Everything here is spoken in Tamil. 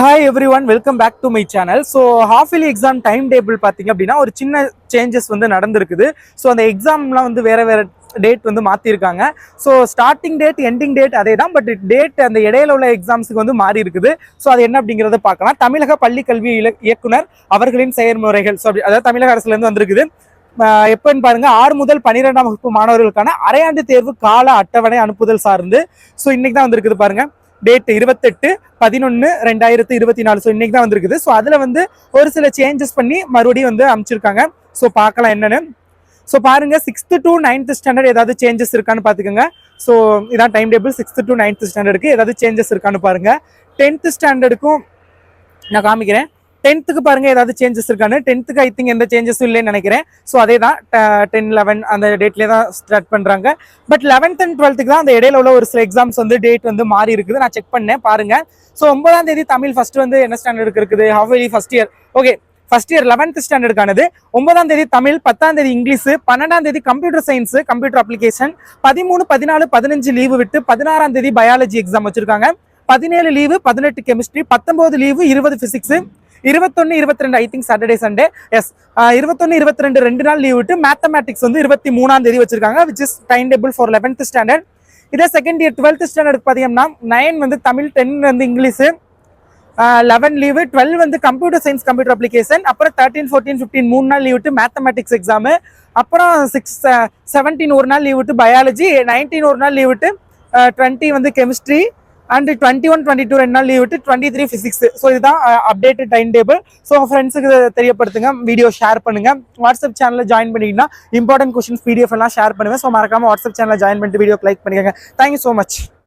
Hi everyone, welcome back to my channel. So half yearly exam timetable பாத்தீங்க அப்படினா ஒரு சின்ன சேஞ்சஸ் வந்து நடந்துருக்குது. ஸோ அந்த எக்ஸாம்லாம் வந்து வேற டேட் வந்து மாற்றிருக்காங்க. So starting date ending date அதே தான், பட் டேட் அந்த இடையில உள்ள எக்ஸாம்ஸுக்கு வந்து மாறி இருக்குது. ஸோ அது என்ன அப்படிங்கிறத பார்க்கலாம். தமிழக பள்ளி கல்வி இயக்குனர் அவர்களின் செயல்முறைகள், ஸோ அதாவது தமிழக அரசுலேருந்து வந்திருக்குது. எப்பன்னு பாருங்க, 6 முதல் 12ஆம் வகுப்பு மாணவர்களுக்கான அரையாண்டு தேர்வு கால அட்டவணை அனுப்புதல் சார்ந்து ஸோ இன்னைக்கு தான் வந்திருக்குது பாருங்க. டேட் 28/11/2024. ஸோ இன்னைக்கு தான் வந்திருக்குது. ஸோ அதில் வந்து ஒரு சில சேஞ்சஸ் பண்ணி மறுபடியும் வந்து அமைச்சிருக்காங்க. ஸோ பார்க்கலாம் என்னன்னு. ஸோ பாருங்க, 6th to 9th ஸ்டாண்டர்ட் ஏதாவது சேஞ்சஸ் இருக்கான்னு பார்த்துக்கோங்க. ஸோ இதான் time table. 6th to 9th ஸ்டாண்டர்டுக்கு ஏதாவது சேஞ்சஸ் இருக்கான்னு பாருங்க. 10th ஸ்டாண்டர்டுக்கும் நான் காமிக்கிறேன். 10th பாருங்க ஏதாவது சேஞ்சஸ் இருக்கான்னு. 10th ஐ திங்க் எந்த சேஞ்சஸும் இல்லைன்னு நினைக்கிறேன். ஸோ அதே தான் 10, 11 அந்த டேட்லேயே தான் ஸ்டார்ட் பண்ணுறாங்க. பட் 11th and 12th தான் அந்த இடையில உள்ள ஒரு சில எக்ஸாம்ஸ் வந்து டேட் வந்து மாறி இருக்குது. நான் செக் பண்ணேன் பாருங்க. ஸோ 9ஆம் தேதி தமிழ் ஃபர்ஸ்ட் வந்து என்ன ஸ்டாண்டர்டுக்கு இருக்குது, half yearly first year. Okay, first year 11th ஸ்டாண்டர்டுக்கானது. 9ஆம் தேதி தமிழ், 10ஆம் தேதி இங்கிலீஷ், 12ஆம் தேதி computer science, computer application, 13, 14, 15 leave விட்டு 16ஆம் தேதி பயாலஜி எக்ஸாம் வச்சிருக்காங்க. 17 leave, 18 chemistry, 19 leave, 20 physics, 21, 22 I think Saturday Sunday. Yes, 21, 22 2 நாள் லீவ் விட்டு மேத்தமேட்டிக்ஸ் வந்து 23ஆம் தேதி வச்சிருக்காங்க, which is time table for 11th standard. இதே செகண்ட் இயர் 12th ஸ்டாண்டர்டுக்கு பார்த்தீங்கன்னா 9 வந்து தமிழ், 10 வந்து இங்கிலீஷ், 11 லீவு, 12 வந்து கம்ப்யூட்டர் சயின்ஸ், கம்ப்யூட்டர் அப்ளிகேஷன், அப்புறம் 13, 14, 15 3 நாள் லீவ் விட்டு மேத்தமேட்டிக்ஸ் எக்ஸாமு, அப்புறம் 17 ஒரு நாள் லீவ் விட்டு பயாலஜி, 19 ஒரு நாள் லீவ் விட்டு 20 வந்து கெமிஸ்ட்ரி, அண்ட் 21, 22 2 நாள் லீவ் விட்டு 23 பிசிக்ஸ். ஸோ இதுதான் அப்டேட்டட் டைம் டேபிள். ஸோ ஃப்ரெண்ட்ஸுக்கு தெரியப்படுத்துங்க, வீடியோ ஷேர் பண்ணுங்க. வாட்ஸ்அப் சேனலில் ஜாயின் பண்ணிங்கன்னா இம்பார்ட்டன்ட் கொஸ்டின்ஸ் PDF எல்லாம் ஷேர் பண்ணுவேன். ஸோ மறக்காம வாட்ஸ்அப் சேனலில் ஜாயின் பண்ணிட்டு வீடியோ லைக் பண்ணிக்கோங்க. Thank you so much.